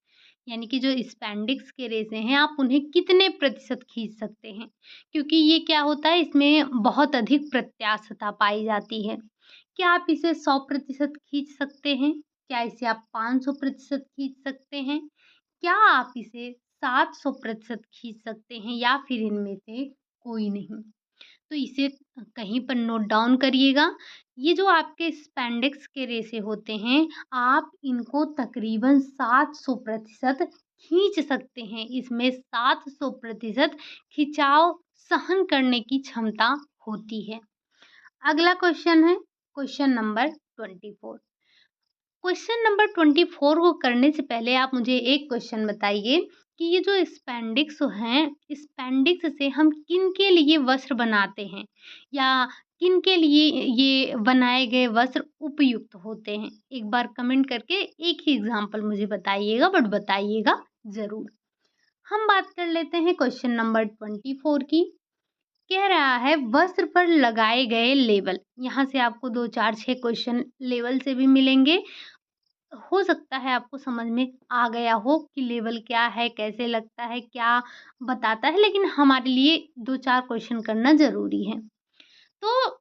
यानी कि जो स्पेंडिक्स के रेशे हैं आप उन्हें कितने प्रतिशत खींच सकते हैं, क्योंकि ये क्या होता है, इसमें बहुत अधिक प्रत्यास्थता पाई जाती है। क्या आप इसे 100% खींच सकते हैं? क्या इसे आप 500% खींच सकते हैं? क्या आप इसे 700% खींच सकते हैं, या फिर इनमें से कोई नहीं? तो इसे कहीं पर नोट डाउन करिएगा। ये जो आपके स्पेंडिक्स के रेशे होते हैं, आप इनको तकरीबन 700% खींच सकते हैं। इसमें 700% खिंचाव सहन करने की क्षमता होती है। अगला क्वेश्चन है क्वेश्चन नंबर 24। क्वेश्चन नंबर 24 को करने से पहले आप मुझे एक क्वेश्चन बताइए कि ये जो स्पेंडिक्स हैं, स्पेंडिक्स से हम किन के लिए वस्त्र बनाते हैं, या किन के लिए ये बनाए गए वस्त्र उपयुक्त होते हैं? एक बार कमेंट करके एक ही एग्जांपल मुझे बताइएगा, बट बताइएगा ज़रूर। हम बात कर लेते हैं क्वेश्चन नंबर 24 की। कह रहा है वस्त्र पर लगाए गए लेबल। यहाँ से आपको 2, 4, 6 क्वेश्चन लेवल से भी मिलेंगे। हो सकता है आपको समझ में आ गया हो कि लेवल क्या है, कैसे लगता है, क्या बताता है, लेकिन हमारे लिए 2-4 क्वेश्चन करना ज़रूरी है। तो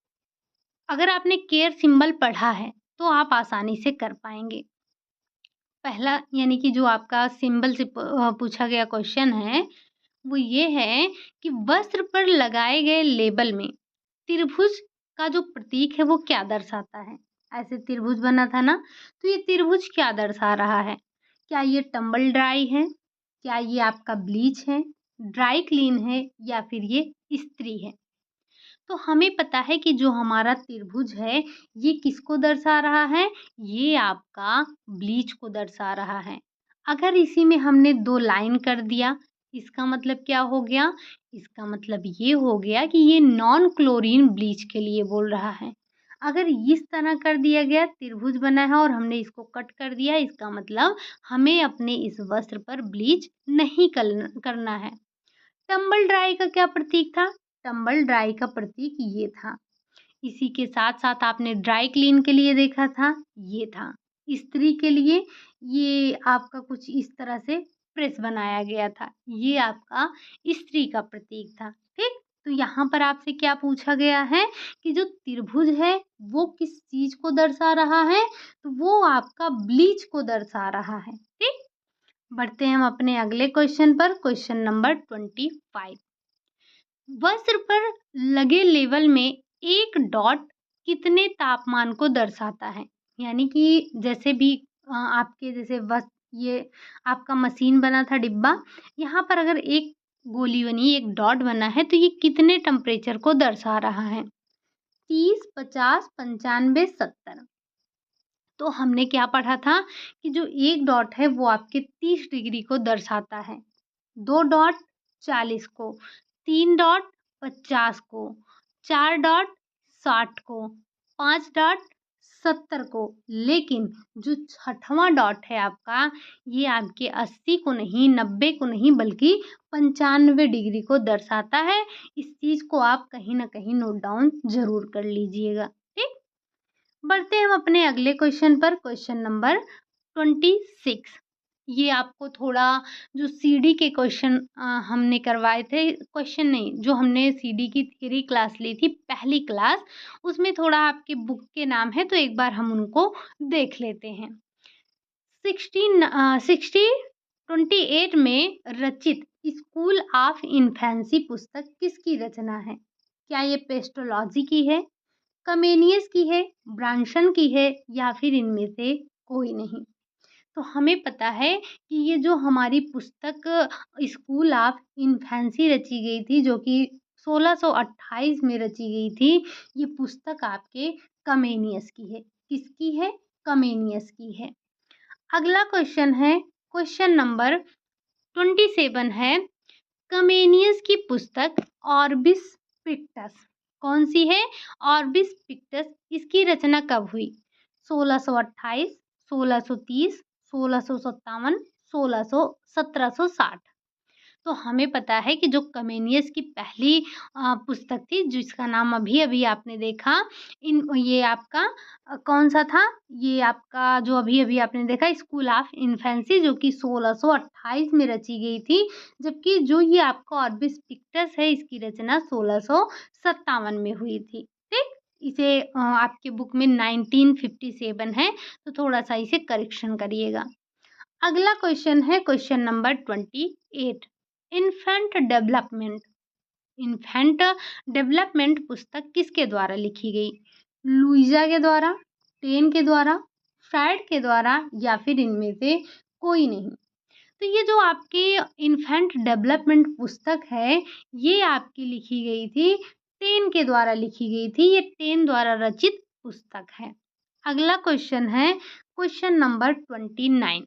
अगर आपने केयर सिंबल पढ़ा है, तो आप आसानी से कर पाएँगे। पहला यानी कि जो आपका सिंबल से पूछा गया क्वेश्चन है, वो ये है कि वस्त्र पर लगाए गए लेबल में त्रिभुज का जो प्रतीक है वो क्या दर्शाता है? ऐसे त्रिभुज बना था ना, तो ये त्रिभुज क्या दर्शा रहा है? क्या ये टंबल ड्राई है? क्या ये आपका ब्लीच है? ड्राई क्लीन है, या फिर ये इस्त्री है? तो हमें पता है कि जो हमारा त्रिभुज है, ये किसको दर्शा रहा है? ये आपका ब्लीच को दर्शा रहा है। अगर इसी में हमने 2 लाइन कर दिया, इसका मतलब क्या हो गया? इसका मतलब ये हो गया कि ये नॉन क्लोरीन ब्लीच के लिए बोल रहा है। अगर इस तरह कर दिया गया, त्रिभुज बना है और हमने इसको कट कर दिया, इसका मतलब हमें अपने इस वस्त्र पर ब्लीच नहीं करना है। टंबल ड्राई का क्या प्रतीक था? टंबल ड्राई का प्रतीक ये था। इसी के साथ-साथ आपने ड्राई क्लीन के लिए देखा था, ये था। इस्त्री के लिए ये आपका कुछ इस तरह से प्रेस बनाया गया था, ये आपका इस्त्री का प्रतीक था, ठीक? तो यहाँ पर आपसे क्या पूछा गया है कि जो त्रिभुज है, वो किस चीज़ को दर्शा रहा है? तो वो आपका ब्लीच को दर्शा रहा है, ठीक? बढ़ते हैं हम अपने अगले क्वेश्चन पर, क्वेश्चन नंबर 25। वस्त्र पर लगे लेबल में एक डॉट कितने तापमान को दर्शाता है? यानी कि जैसे भी आपके जैसे ये आपका मशीन बना था डिब्बा, यहाँ पर अगर एक गोली बनी, एक डॉट बना है, तो ये कितने टेम्परेचर को दर्शा रहा है? 30, 50, 95, 70। तो हमने क्या पढ़ा था कि जो एक डॉट है वो आपके 30 डिग्री को दर्शाता है, 2 डॉट 40 को, 3 डॉट 50 को, 4 डॉट 60 को, 5 डॉट 70 को, लेकिन जो छठवां डॉट है आपका, ये आपके 80 को नहीं, 90 को नहीं, बल्कि 95 डिग्री को दर्शाता है। इस चीज़ को आप कहीं न कहीं नोट डाउन ज़रूर कर लीजिएगा, ठीक? बढ़ते हैं हम अपने अगले क्वेश्चन पर, क्वेश्चन नंबर 26। ये आपको थोड़ा जो सीडी के क्वेश्चन हमने करवाए थे, क्वेश्चन नहीं, जो हमने सीडी की थ्योरी क्लास ली थी, पहली क्लास, उसमें थोड़ा आपके बुक के नाम है, तो एक बार हम उनको देख लेते हैं। 28 में रचित स्कूल ऑफ इन्फेंसी पुस्तक किसकी रचना है? क्या ये पेस्टोलॉजी की है, कमेनियस की है, ब्रांशन की है, या फिर इनमें से कोई नहीं? तो हमें पता है कि ये जो हमारी पुस्तक स्कूल ऑफ इन्फेंसी रची गई थी, जो कि 1628 में रची गई थी, ये पुस्तक आपके कमेनियस की है। किसकी है? कमेनियस की है। अगला क्वेश्चन है क्वेश्चन नंबर 27 है, कमेनियस की पुस्तक ऑर्बिस पिक्टस कौन सी है? ऑर्बिस पिक्टस, इसकी रचना कब हुई? 1628, 1630, 1657, 1760। तो हमें पता है कि जो कमेनियस की पहली पुस्तक थी जिसका नाम अभी-अभी आपने देखा, इन ये आपका कौन-सा था? ये आपका जो अभी-अभी आपने देखा स्कूल ऑफ इन्फेंसी, जो कि 1628 में रची गई थी, जबकि जो ये आपका ऑर्बिस पिक्टस है इसकी रचना 1657 में हुई थी। ठीक? इसे आपके बुक में 1957 है, तो थोड़ा-सा इसे करेक्शन करिएगा। अगला क्वेश्चन है question number 28। Infant development. Infant development पुस्तक किसके द्वारा लिखी गई? लुइजा के द्वारा, टेन के द्वारा, फ्रायड के द्वारा या फिर इनमें से कोई नहीं। तो ये जो आपकी इन्फेंट डेवलपमेंट पुस्तक है, ये आपकी लिखी गई थी, टेन के द्वारा लिखी गई थी। ये टेन द्वारा रचित पुस्तक है। अगला क्वेश्चन है question number 29।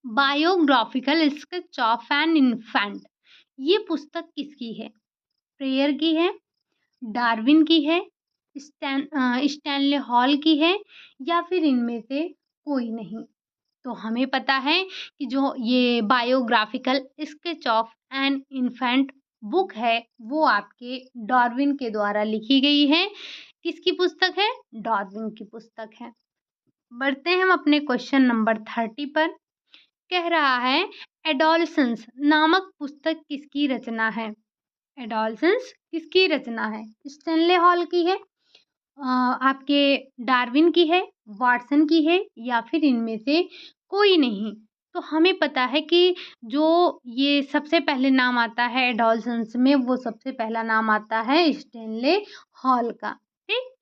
Biographical sketch of an infant. ये पुस्तक किसकी है? प्रेयर की है, डार्विन की है, स्टैनले हॉल की है या फिर इनमें से कोई नहीं। तो हमें पता है कि जो ये biographical sketch of an infant book है वो आपके डार्विन के द्वारा लिखी गई है। किसकी पुस्तक है? डार्विन की पुस्तक है। बढ़ते हैं हम अपने क्वेश्चन नंबर 30 पर। कह रहा है एडोलसेंस नामक पुस्तक किसकी रचना है? एडोलसेंस किसकी रचना है? स्टैनले हॉल की है, आपके डार्विन की है, वाटसन की है या फिर इनमें से कोई नहीं। तो हमें पता है कि जो ये सबसे पहले नाम आता है एडोलसेंस में, वो सबसे पहला नाम आता है स्टैनले हॉल का। ठीक।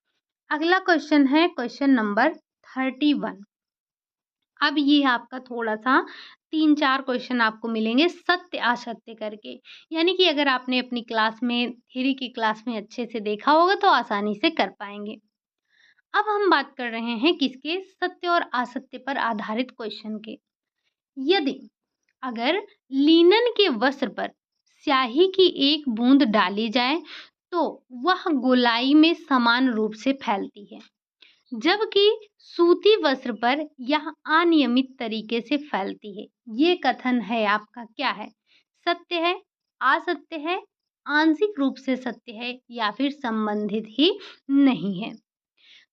अगला क्वेश्चन है क्वेश्चन नंबर 31। अब ये आपका थोड़ा-सा 3-4 क्वेश्चन आपको मिलेंगे सत्य असत्य करके। यानी कि अगर आपने अपनी क्लास में थ्योरी की क्लास में अच्छे से देखा होगा तो आसानी से कर पाएँगे। अब हम बात कर रहे हैं किसके? सत्य और असत्य पर आधारित क्वेश्चन के। यदि अगर लिनन के वस्त्र पर स्याही की एक बूंद डाली जाए तो वह गोलाई में समान रूप से फैलती है, जबकि सूती वस्त्र पर यह अनियमित तरीके से फैलती है। ये कथन है आपका क्या है? सत्य है, असत्य है, आंशिक रूप से सत्य है या फिर संबंधित ही नहीं है।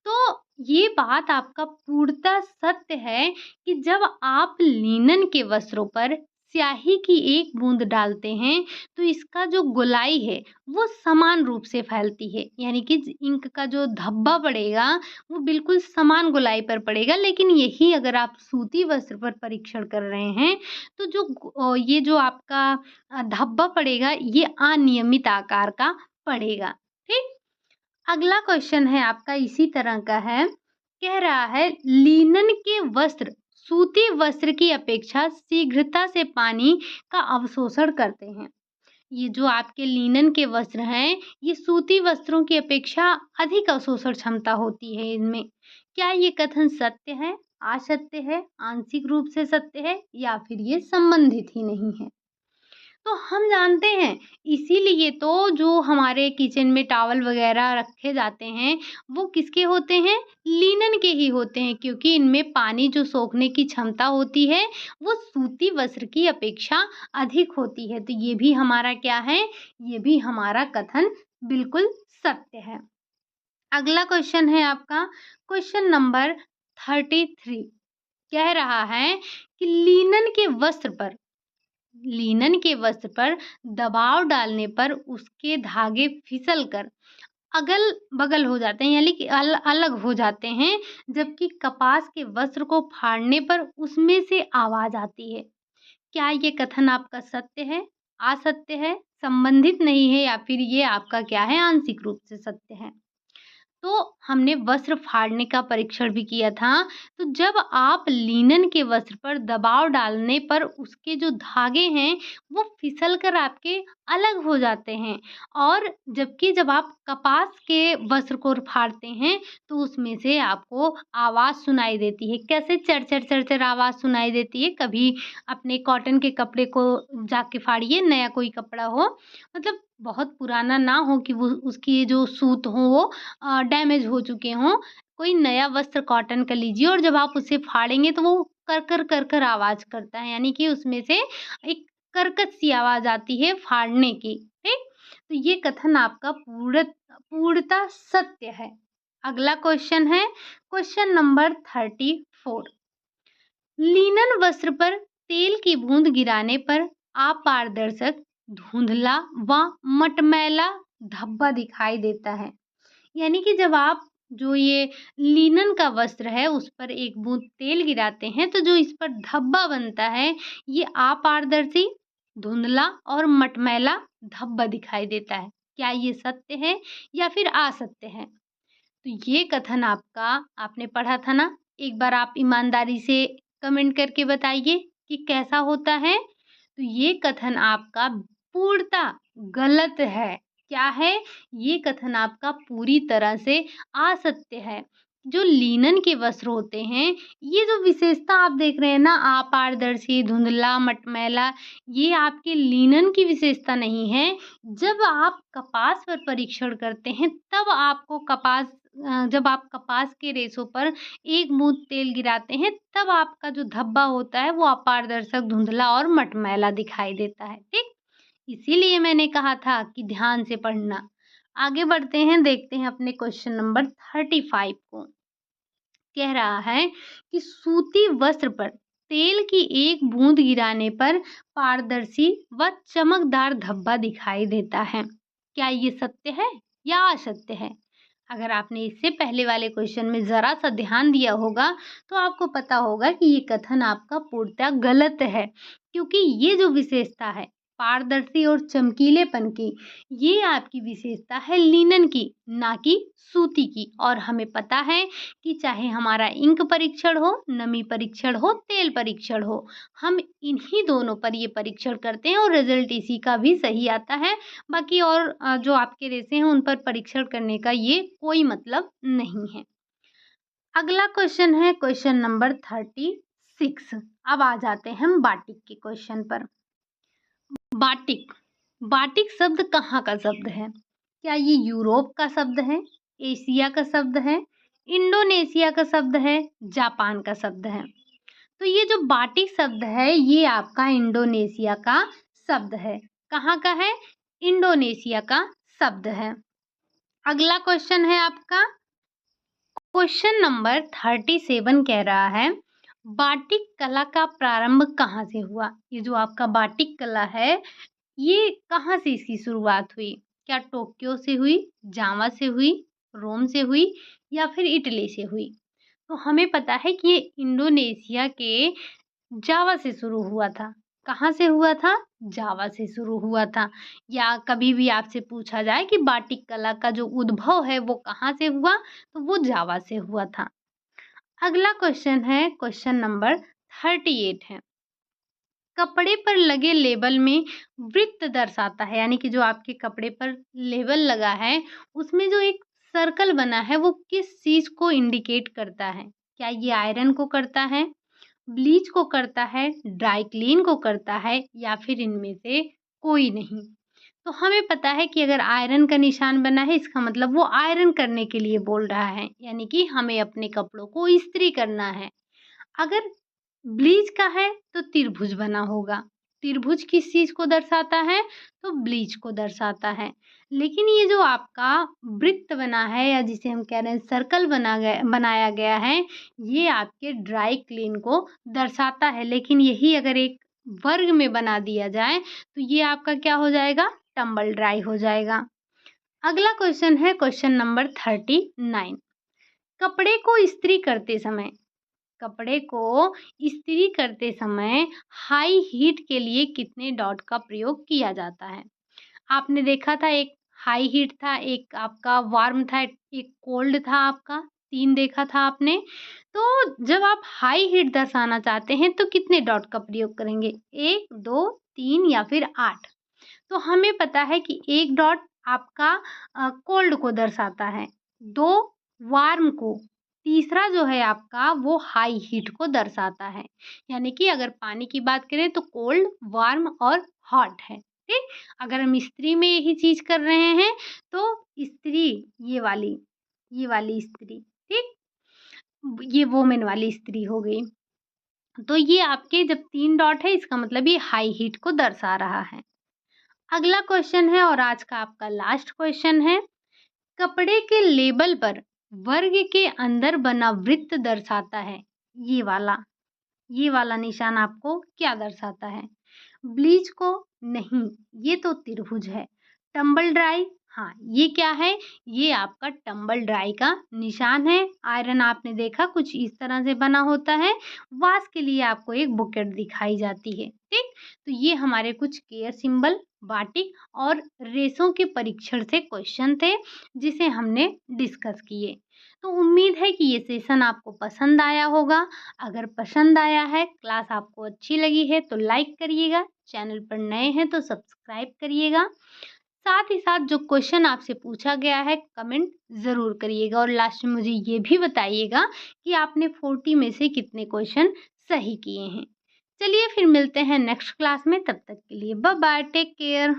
तो ये बात आपका पूर्णतः सत्य है कि जब आप लिनन के वस्त्रों पर स्याही की एक बूंद डालते हैं तो इसका जो गोलाई है वो समान रूप से फैलती है, यानी कि इंक का जो धब्बा पड़ेगा वो बिल्कुल समान गोलाई पर पड़ेगा। लेकिन यही अगर आप सूती वस्त्र पर परीक्षण कर रहे हैं तो ये जो आपका धब्बा पड़ेगा ये अनियमित आकार का पड़ेगा। ठीक। अगला क्वेश्चन है आपका इसी तरह का है। कह रहा है लिनन के वस्त्र सूती वस्त्र की अपेक्षा शीघ्रता से पानी का अवशोषण करते हैं। ये जो आपके लिनन के वस्त्र हैं, ये सूती वस्त्रों की अपेक्षा अधिक अवशोषण क्षमता होती है इनमें। क्या ये कथन सत्य है, असत्य है, आंशिक रूप से सत्य है या फिर ये संबंधित ही नहीं है? तो हम जानते हैं, इसीलिए तो जो हमारे किचन में टॉवल वगैरह रखे जाते हैं, वो किसके होते हैं? लिनन के ही होते हैं, क्योंकि इनमें पानी जो सोखने की क्षमता होती है, वो सूती वस्त्र की अपेक्षा अधिक होती है। तो ये भी हमारा क्या है? ये भी हमारा कथन बिल्कुल सत्य है। अगला क्वेश्चन है आपका क्वेश्चन नंबर 33। कह रहा है कि लिनन के वस्त्र पर दबाव डालने पर उसके धागे फिसल कर अगल-बगल हो जाते हैं, यानी कि अलग हो जाते हैं, जबकि कपास के वस्त्र को फाड़ने पर उसमें से आवाज़ आती है। क्या ये कथन आपका सत्य है, असत्य है, संबंधित नहीं है या फिर ये आपका क्या है? आंशिक रूप से सत्य है? तो हमने वस्त्र फाड़ने का परीक्षण भी किया था। तो जब आप लिनन के वस्त्र पर दबाव डालने पर उसके जो धागे हैं वो फिसल कर आपके अलग हो जाते हैं, और जबकि जब आप कपास के वस्त्र को फाड़ते हैं तो उसमें से आपको आवाज़ सुनाई देती है। कैसे? चर-चर चर-चर आवाज़ सुनाई देती है। कभी अपने कॉटन के कपड़े को जाके फाड़िए, नया कोई कपड़ा हो, मतलब बहुत पुराना ना हो कि वो उसकी जो सूत हो वो डैमेज हो चुके हों। कोई नया वस्त्र कॉटन का लीजिए और जब आप उसे फाड़ेंगे तो वो कर कर आवाज़ करता है, यानी कि उसमें से एक कर्कश सी आवाज़ आती है फाड़ने की, ठीक? तो ये कथन आपका पूर्णतः सत्य है। अगला क्वेश्चन है क्वेश्चन नंबर 34। लिनन वस्त्र पर तेल की बूंद गिराने पर अपारदर्शक, धुंधला व मटमैला धब्बा दिखाई देता है। यानी कि जब आप जो ये लिनन का वस्त्र है उस पर एक बूंद तेल गिराते हैं तो जो इस पर धब्बा बनता है ये अपारदर्शी, धुंधला और मटमैला धब्बा दिखाई देता है। क्या ये सत्य है या फिर असत्य है? तो ये कथन आपका आपने पढ़ा था ना? एक बार आप ईमानदारी से कमेंट करके बताइए कि कैसा होता है? तो ये कथन आपका पूर्णतः गलत है। क्या है? ये कथन आपका पूरी तरह से असत्य है। जो लिनन के वस्त्र होते हैं, ये जो विशेषता आप देख रहे हैं ना अपारदर्शी, धुंधला, मटमैला, ये आपके लिनन की विशेषता नहीं है। जब आप कपास पर परीक्षण करते हैं तब आपको जब आप कपास के रेशों पर एक बूंद तेल गिराते हैं तब आपका जो धब्बा होता है वो अपारदर्शक, धुंधला और मटमैला दिखाई देता है, ठीक? इसीलिए मैंने कहा था कि ध्यान से पढ़ना। आगे बढ़ते हैं, देखते हैं अपने क्वेश्चन नंबर 35 को। कह रहा है कि सूती वस्त्र पर तेल की एक बूंद गिराने पर पारदर्शी व चमकदार धब्बा दिखाई देता है। क्या ये सत्य है या असत्य है? अगर आपने इससे पहले वाले क्वेश्चन में ज़रा सा ध्यान दिया होगा तो आपको पता होगा कि ये कथन आपका पूर्णतः गलत है, क्योंकि ये जो विशेषता है पारदर्शी और चमकीलेपन की, ये आपकी विशेषता है लिनन की, ना कि सूती की। और हमें पता है कि चाहे हमारा इंक परीक्षण हो, नमी परीक्षण हो, तेल परीक्षण हो, हम इन्हीं दोनों पर ये परीक्षण करते हैं और रिजल्ट इसी का भी सही आता है। बाकी और जो आपके रेशे हैं उन पर परीक्षण करने का ये कोई मतलब नहीं है। अगला क्वेश्चन है क्वेश्चन नंबर 36। अब आ जाते हैं हम बाटिक के क्वेश्चन पर। बाटिक, बाटिक शब्द कहाँ का शब्द है? क्या ये यूरोप का शब्द है, एशिया का शब्द है, इंडोनेशिया का शब्द है, जापान का शब्द है? तो ये जो बाटिक शब्द है ये आपका इंडोनेशिया का शब्द है। कहाँ का है? इंडोनेशिया का शब्द है। अगला क्वेश्चन है आपका क्वेश्चन नंबर 37 कह रहा है बाटिक कला का प्रारंभ कहाँ से हुआ? ये जो आपका बाटिक कला है ये कहाँ से इसकी शुरुआत हुई? क्या टोक्यो से हुई, जावा से हुई, रोम से हुई या फिर इटली से हुई? तो हमें पता है कि ये इंडोनेशिया के जावा से शुरू हुआ था। कहाँ से हुआ था? जावा से शुरू हुआ था। या कभी भी आपसे पूछा जाए कि बाटिक कला का जो उद्भव है वो कहाँ से हुआ? तो वो जावा से हुआ था। अगला क्वेश्चन है क्वेश्चन नंबर 38 है। कपड़े पर लगे लेबल में वृत्त दर्शाता है, यानी कि जो आपके कपड़े पर लेबल लगा है उसमें जो एक सर्कल बना है वो किस चीज़ को इंडिकेट करता है? क्या ये आयरन को करता है, ब्लीच को करता है, ड्राई क्लीन को करता है या फिर इनमें से कोई नहीं? तो हमें पता है कि अगर आयरन का निशान बना है इसका मतलब वो आयरन करने के लिए बोल रहा है, यानी कि हमें अपने कपड़ों को इस्त्री करना है। अगर ब्लीच का है तो त्रिभुज बना होगा। त्रिभुज किस चीज़ को दर्शाता है? तो ब्लीच को दर्शाता है। लेकिन ये जो आपका वृत्त बना है या जिसे हम कह रहे हैं सर्कल बनाया गया है, ये आपके ड्राई क्लीन को दर्शाता है। लेकिन यही अगर एक वर्ग में बना दिया जाए तो ये आपका क्या हो जाएगा? टंबल ड्राई हो जाएगा। अगला क्वेश्चन है क्वेश्चन नंबर 39। कपड़े को इस्त्री करते समय कपड़े को इस्त्री करते समय हाई हीट के लिए कितने डॉट का प्रयोग किया जाता है? आपने देखा था एक हाई हीट था, एक आपका वार्म था, एक कोल्ड था आपका, 3 देखा था आपने। तो जब आप हाई हीट दर्शाना चाहते हैं तो कितने डॉट का प्रयोग करेंगे? 1, 2, 3 या फिर 8? तो हमें पता है कि 1 डॉट आपका कोल्ड को दर्शाता है, 2 वार्म को, तीसरा जो है आपका वो हाई हीट को दर्शाता है। यानी कि अगर पानी की बात करें तो कोल्ड, वार्म और हॉट है, ठीक? अगर हम इस्त्री में यही चीज़ कर रहे हैं तो इस्त्री ये वाली इस्त्री, ठीक? ये वोमेन वाली इस्त्री हो गई। तो ये आपके जब 3 डॉट है इसका मतलब ये हाई हीट को दर्शा रहा है। अगला क्वेश्चन है और आज का आपका लास्ट क्वेश्चन है, कपड़े के लेबल पर वर्ग के अंदर बना वृत्त दर्शाता है। ये वाला ये वाला निशान आपको क्या दर्शाता है? ब्लीच को? नहीं, ये तो त्रिभुज है। Tumble dry? हाँ, ये क्या है? ये आपका टंबल ड्राई का निशान है। आयरन आपने देखा कुछ इस तरह से बना होता है। वाश के लिए आपको एक बुकेट दिखाई जाती है, ठीक? तो ये हमारे कुछ केयर सिंबल, बाटिक और रेशों के परीक्षण से क्वेश्चन थे, जिसे हमने डिस्कस किए। तो उम्मीद है कि ये सेशन आपको पसंद आया होगा। अगर पसंद आया है, क्लास आपको अच्छी लगी है तो लाइक करिएगा, चैनल पर नए हैं तो सब्सक्राइब करिएगा। साथ ही साथ जो क्वेश्चन आपसे पूछा गया है कमेंट ज़रूर करिएगा और लास्ट में मुझे ये भी बताइएगा कि आपने 40 में से कितने क्वेश्चन सही किए हैं। चलिए फिर मिलते हैं नेक्स्ट क्लास में, तब तक के लिए बाय बाय, टेक केयर।